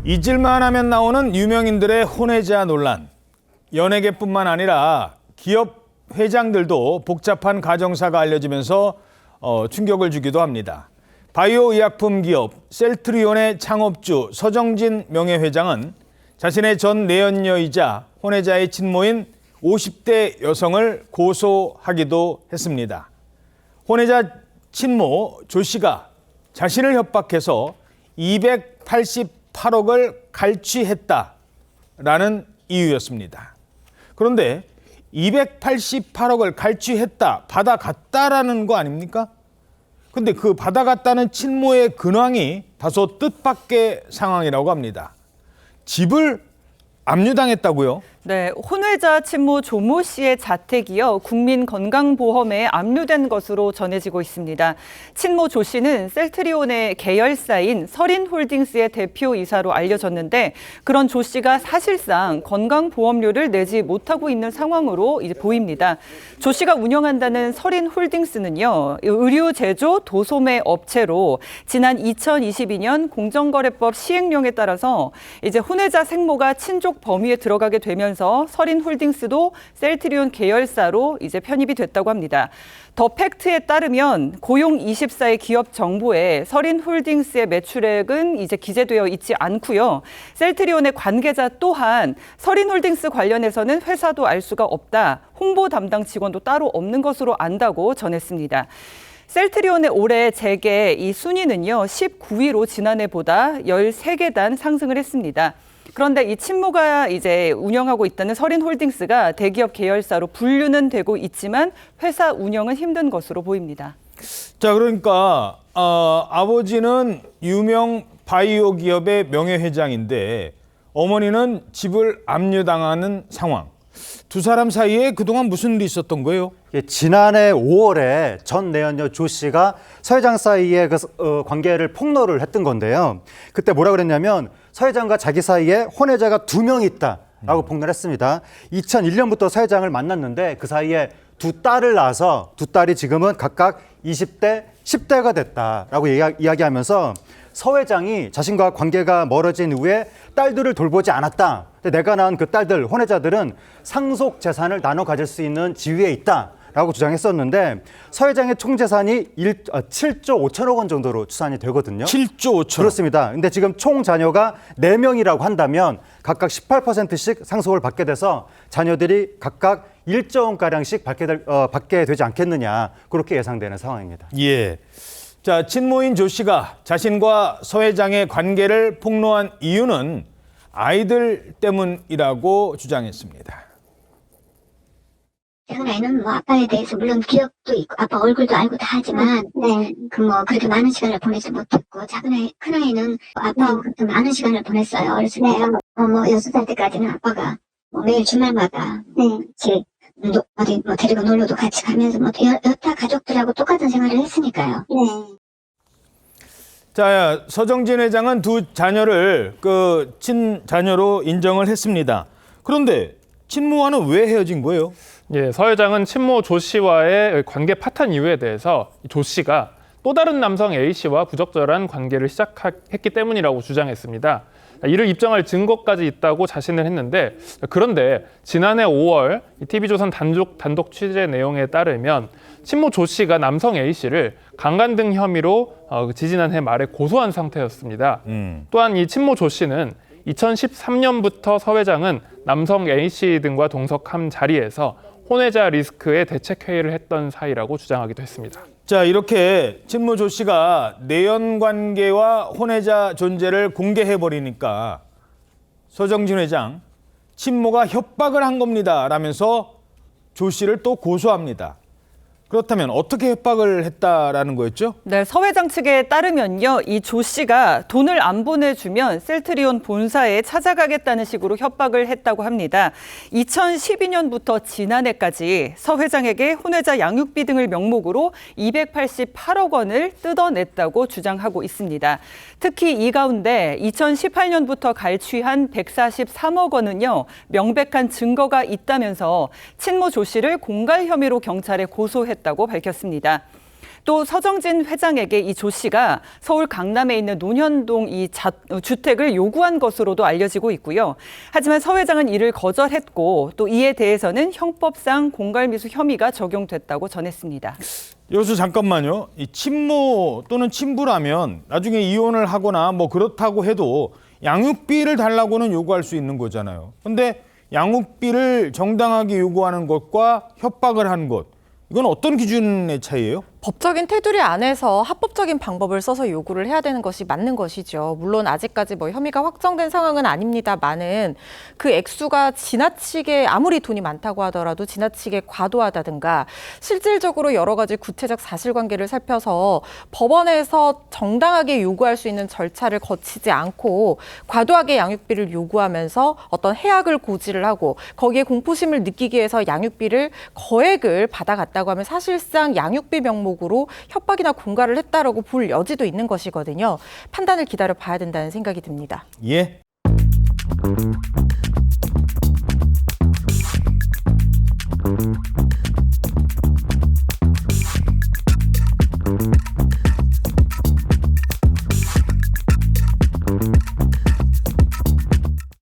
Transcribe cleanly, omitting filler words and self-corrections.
잊을만 하면 나오는 유명인들의 혼외자 논란. 연예계뿐만 아니라 기업 회장들도 복잡한 가정사가 알려지면서 충격을 주기도 합니다. 바이오 의약품 기업 셀트리온의 창업주 서정진 명예회장은 자신의 전 내연녀이자 혼외자의 친모인 50대 여성을 고소하기도 했습니다. 혼외자 친모 조 씨가 자신을 협박해서 288억을 갈취했다라는 이유였습니다. 그런데 288억을 갈취했다, 받아갔다라는 거 아닙니까? 근데 그 받아갔다는 친모의 근황이 다소 뜻밖의 상황이라고 합니다. 집을 압류당했다고요? 네, 혼외자 친모 조모 씨의 자택이요, 국민건강보험에 압류된 것으로 전해지고 있습니다. 친모 조 씨는 셀트리온의 계열사인 서린홀딩스의 대표이사로 알려졌는데, 그런 조 씨가 사실상 건강보험료를 내지 못하고 있는 상황으로 이제 보입니다. 조 씨가 운영한다는 서린홀딩스는요, 의류 제조 도소매 업체로 지난 2022년 공정거래법 시행령에 따라서 이제 혼외자 생모가 친족 범위에 들어가게 되면서 서린홀딩스도 셀트리온 계열사로 이제 편입이 됐다고 합니다. 더 팩트에 따르면 고용24의 기업 정보에 서린홀딩스의 매출액은 이제 기재되어 있지 않고요. 셀트리온의 관계자 또한 서린홀딩스 관련해서는 회사도 알 수가 없다. 홍보 담당 직원도 따로 없는 것으로 안다고 전했습니다. 셀트리온의 올해 재계 이 순위는요, 19위로 지난해보다 13계단 상승을 했습니다. 그런데 이 친모가 이제 운영하고 있다는 서린홀딩스가 대기업 계열사로 분류는 되고 있지만 회사 운영은 힘든 것으로 보입니다. 자, 그러니까 아버지는 유명 바이오 기업의 명예회장인데 어머니는 집을 압류당하는 상황. 두 사람 사이에 그동안 무슨 일이 있었던 거예요? 지난해 5월에 전 내연녀 조 씨가 서 회장 사이에 관계를 폭로를 했던 건데요. 그때 뭐라 그랬냐면 서 회장과 자기 사이에 혼외자가 2명 있다라고 폭로를 했습니다. 2001년부터 서 회장을 만났는데 그 사이에 두 딸을 낳아서 두 딸이 지금은 각각 20대, 10대가 됐다라고 이야기하면서 서 회장이 자신과 관계가 멀어진 후에 딸들을 돌보지 않았다. 내가 낳은 그 딸들, 혼외자들은 상속 재산을 나눠 가질 수 있는 지위에 있다라고 주장했었는데 서 회장의 총 재산이 7조 5천억 원 정도로 추산이 되거든요. 7조 5천억. 그렇습니다. 근데 지금 총 자녀가 4명이라고 한다면 각각 18%씩 상속을 받게 돼서 자녀들이 각각 1조 원가량씩 받게 되지 않겠느냐, 그렇게 예상되는 상황입니다. 예. 자, 친모인 조 씨가 자신과 서 회장의 관계를 폭로한 이유는 아이들 때문이라고 주장했습니다. 최근에는 뭐 아빠에 대해서 물론 기억도 있고 아빠 얼굴도 알고 다 하지만 그렇게 많은 시간을 보내지 못했고 큰아이는 아빠하고 그렇게 많은 시간을 보냈어요. 어렸을 때 6살 때까지는 아빠가 매일 주말마다 어디 데리고 놀러도 같이 가면서 여타 가족들하고 똑같은 생활을 했으니까요. 자, 서정진 회장은 두 자녀를 친자녀로 인정을 했습니다. 그런데 친모와는 왜 헤어진 거예요? 예, 서 회장은 친모 조 씨와의 관계 파탄 이유에 대해서 조 씨가 또 다른 남성 A 씨와 부적절한 관계를 시작했기 때문이라고 주장했습니다. 이를 입증할 증거까지 있다고 자신을 했는데, 그런데 지난해 5월 TV조선 단독 취재 내용에 따르면 친모 조 씨가 남성 A 씨를 강간 등 혐의로 지지난해 말에 고소한 상태였습니다. 또한 이 친모 조 씨는 2013년부터 서 회장은 남성 A 씨 등과 동석한 자리에서 혼외자 리스크에 대책회의를 했던 사이라고 주장하기도 했습니다. 자, 이렇게 친모 조 씨가 내연 관계와 혼외자 존재를 공개해버리니까 서정진 회장, 친모가 협박을 한 겁니다 라면서 조 씨를 또 고소합니다. 그렇다면 어떻게 협박을 했다라는 거였죠? 네, 서 회장 측에 따르면요, 이 조 씨가 돈을 안 보내주면 셀트리온 본사에 찾아가겠다는 식으로 협박을 했다고 합니다. 2012년부터 지난해까지 서 회장에게 혼외자 양육비 등을 명목으로 288억 원을 뜯어냈다고 주장하고 있습니다. 특히 이 가운데 2018년부터 갈취한 143억 원은요, 명백한 증거가 있다면서 친모 조 씨를 공갈 혐의로 경찰에 고소했다고 밝혔습니다. 또 서정진 회장에게 이 조 씨가 서울 강남에 있는 논현동 이 주택을 요구한 것으로도 알려지고 있고요. 하지만 서 회장은 이를 거절했고 또 이에 대해서는 형법상 공갈미수 혐의가 적용됐다고 전했습니다. 여기서 잠깐만요. 이 친모 또는 친부라면 나중에 이혼을 하거나 뭐 그렇다고 해도 양육비를 달라고는 요구할 수 있는 거잖아요. 근데 양육비를 정당하게 요구하는 것과 협박을 한 것, 이건 어떤 기준의 차이예요? 법적인 테두리 안에서 합법적인 방법을 써서 요구를 해야 되는 것이 맞는 것이죠. 물론 아직까지 뭐 혐의가 확정된 상황은 아닙니다만은 그 액수가 지나치게 아무리 돈이 많다고 하더라도 지나치게 과도하다든가 실질적으로 여러 가지 구체적 사실관계를 살펴서 법원에서 정당하게 요구할 수 있는 절차를 거치지 않고 과도하게 양육비를 요구하면서 어떤 해악을 고지를 하고 거기에 공포심을 느끼기 위해서 양육비를 거액을 받아갔다고 하면 사실상 양육비 명목 으로 협박이나 공갈을 했다라고 볼 여지도 있는 것이거든요. 판단을 기다려 봐야 된다는 생각이 듭니다. 예.